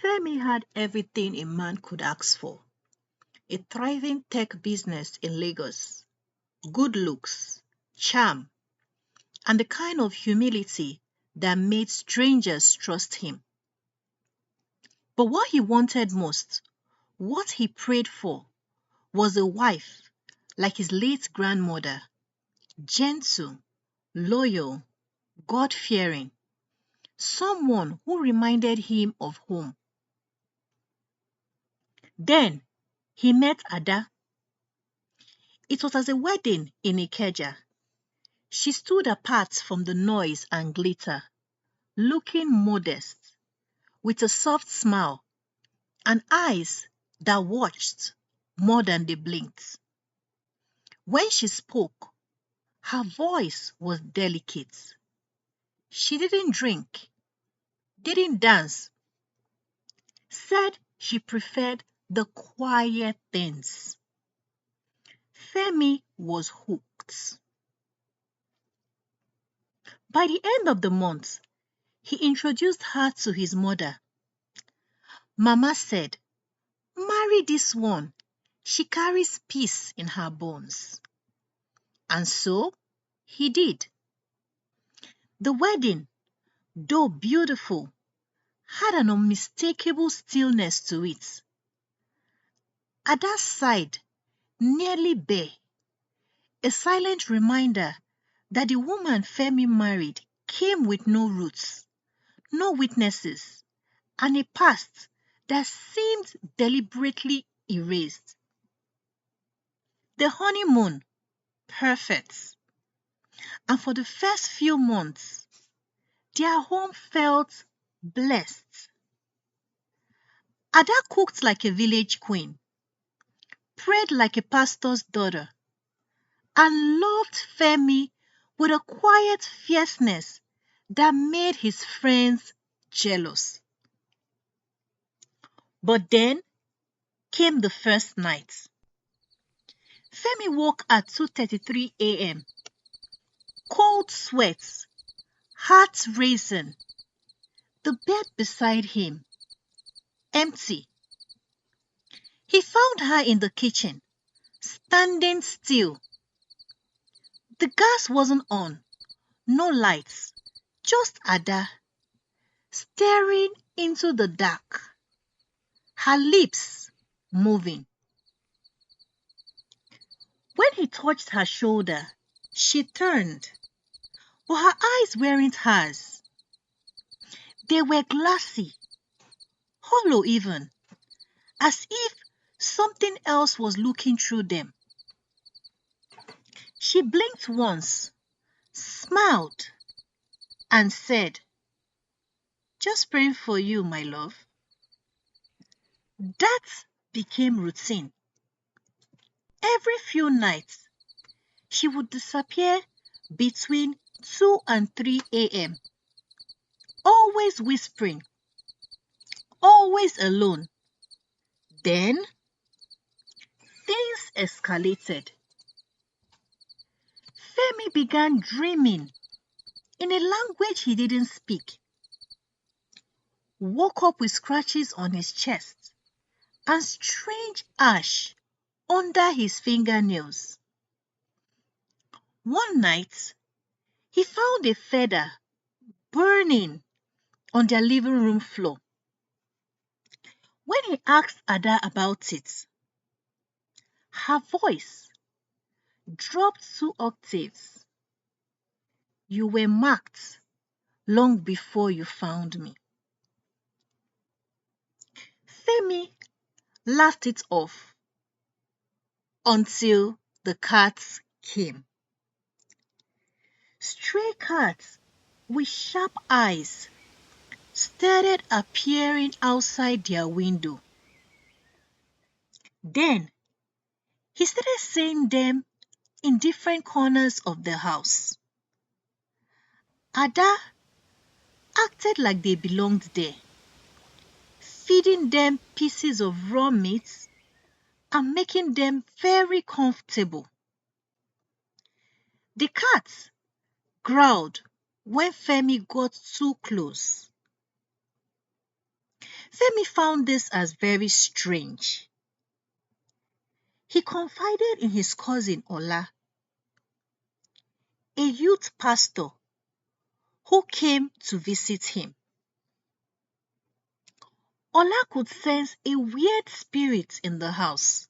Femi had everything a man could ask for: a thriving tech business in Lagos, good looks, charm, and the kind of humility that made strangers trust him. But what he wanted most, what he prayed for, was a wife like his late grandmother, gentle, loyal, God-fearing, someone who reminded him of home. Then he met Ada. It was at a wedding in Ikeja. She stood apart from the noise and glitter, looking modest, with a soft smile and eyes that watched more than they blinked. When she spoke, her voice was delicate. She didn't drink, didn't dance, said she preferred the quiet things. Femi was hooked. By the end of the month, he introduced her to his mother. Mama said, "Marry this one. She carries peace in her bones." And so he did. The wedding, though beautiful, had an unmistakable stillness to it. Ada's side, nearly bare, a silent reminder that the woman Femi married came with no roots, no witnesses, and a past that seemed deliberately erased. The honeymoon, perfect. And for the first few months, their home felt blessed. Ada cooked like a village queen, prayed like a pastor's daughter, and loved Femi with a quiet fierceness that made his friends jealous. But then came the first night. Femi woke at 2:33 a.m. Cold sweats, heart racing. The bed beside him, empty. He found her in the kitchen, standing still. The gas wasn't on, no lights, just Ada, staring into the dark, her lips moving. When he touched her shoulder, she turned, but her eyes weren't hers. They were glassy, hollow even, as if something else was looking through them. She blinked once, smiled, and said, "Just praying for you, my love." That became routine. Every few nights, she would disappear between 2 and 3 a.m., always whispering, always alone. Then, things escalated. Femi began dreaming in a language he didn't speak. Woke up with scratches on his chest and strange ash under his fingernails. One night, he found a feather burning on their living room floor. When he asked Ada about it, her voice dropped 2 octaves. "You were marked long before you found me." Femi laughed it off until the cats came. Stray cats with sharp eyes started appearing outside their window. Then he started seeing them in different corners of the house. Ada acted like they belonged there, feeding them pieces of raw meat and making them very comfortable. The cats growled when Femi got too close. Femi found this as very strange. He confided in his cousin Ola, a youth pastor who came to visit him. Ola could sense a weird spirit in the house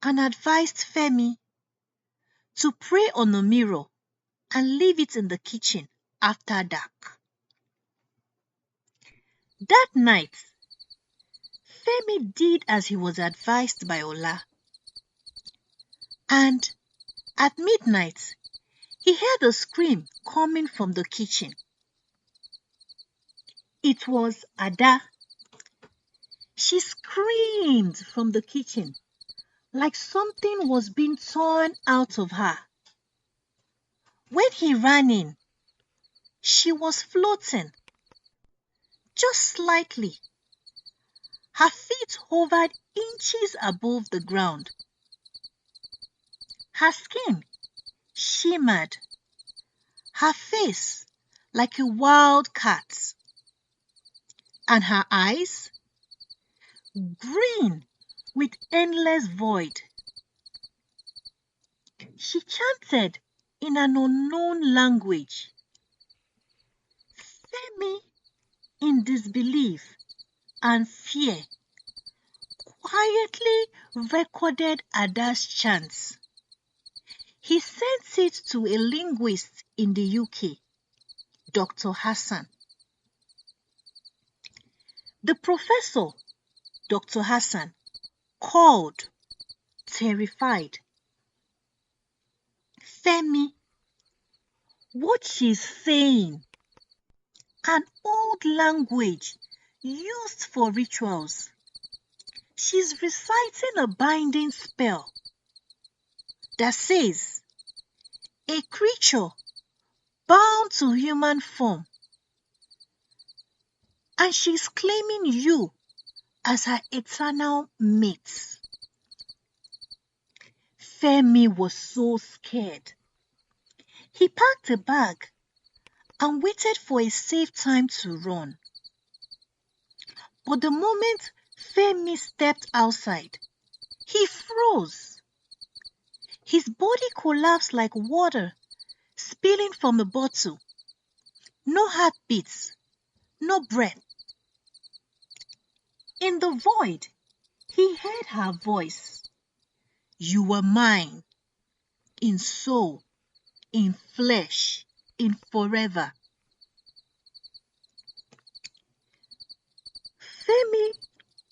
and advised Femi to pray on a mirror and leave it in the kitchen after dark. That night, Femi did as he was advised by Ola, and at midnight, he heard a scream coming from the kitchen. It was Ada. She screamed from the kitchen like something was being torn out of her. When he ran in, she was floating, just slightly. Her feet hovered inches above the ground. Her skin shimmered, her face like a wild cat's, and her eyes green with endless void. She chanted in an unknown language. Femi, in disbelief and fear, quietly recorded Ada's chants. He sent it to a linguist in the UK, Dr. Hassan. The professor, Dr. Hassan, called, terrified. Femi, what she's saying, an old language used for rituals. She's reciting a binding spell that says a creature bound to human form, and she's claiming you as her eternal mate. Femi was so scared. He packed a bag and waited for a safe time to run. But the moment Femi stepped outside, he froze. His body collapsed like water spilling from a bottle. No heartbeats, no breath. In the void, he heard her voice. You were mine, in soul, in flesh, in forever. Femi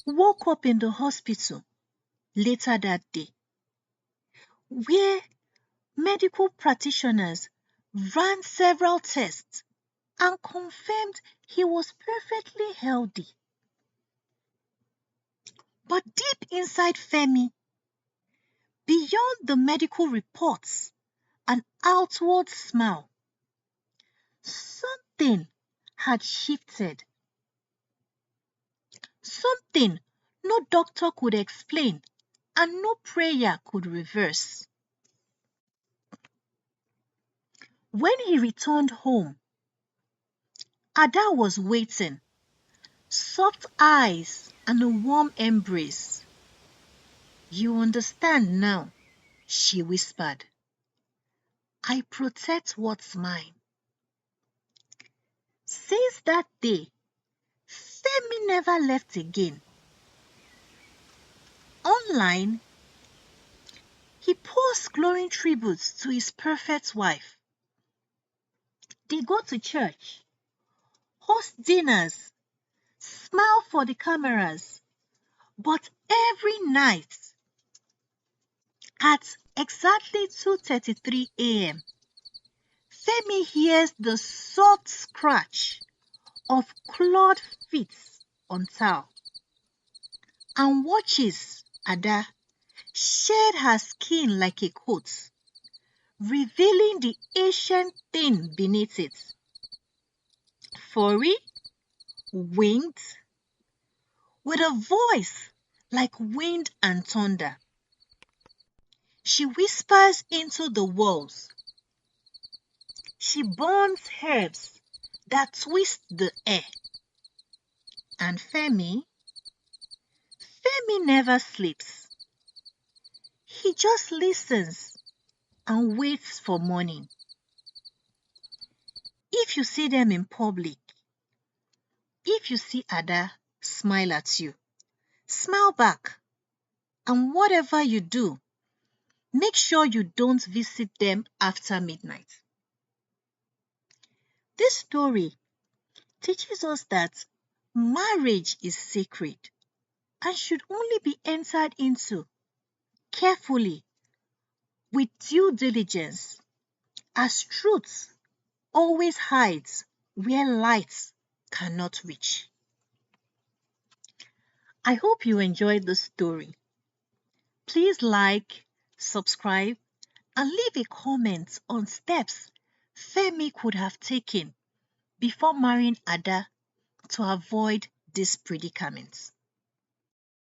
woke up in the hospital later that day, where medical practitioners ran several tests and confirmed he was perfectly healthy. But deep inside Femi, beyond the medical reports and outward smile, something had shifted. Something no doctor could explain and no prayer could reverse. When he returned home, Ada was waiting, soft eyes and a warm embrace. You understand now, she whispered. I protect what's mine. Since that day, Femi never left again. Online, he posts glowing tributes to his perfect wife. They go to church, host dinners, smile for the cameras, but every night at exactly 2:33 a.m., Femi hears the soft scratch of clawed feet on tile and watches Ada shed her skin like a coat, revealing the ancient thing beneath it. Furry, winged, with a voice like wind and thunder. She whispers into the walls. She burns herbs that twist the air. And Femi never sleeps. He just listens and waits for morning. If you see them in public, if you see Ada smile at you, smile back. And whatever you do, make sure you don't visit them after midnight. This story teaches us that marriage is sacred and should only be entered into carefully with due diligence, as truth always hides where light cannot reach. I hope you enjoyed the story. Please like, subscribe, and leave a comment on steps Femi could have taken before marrying Ada to avoid this predicament.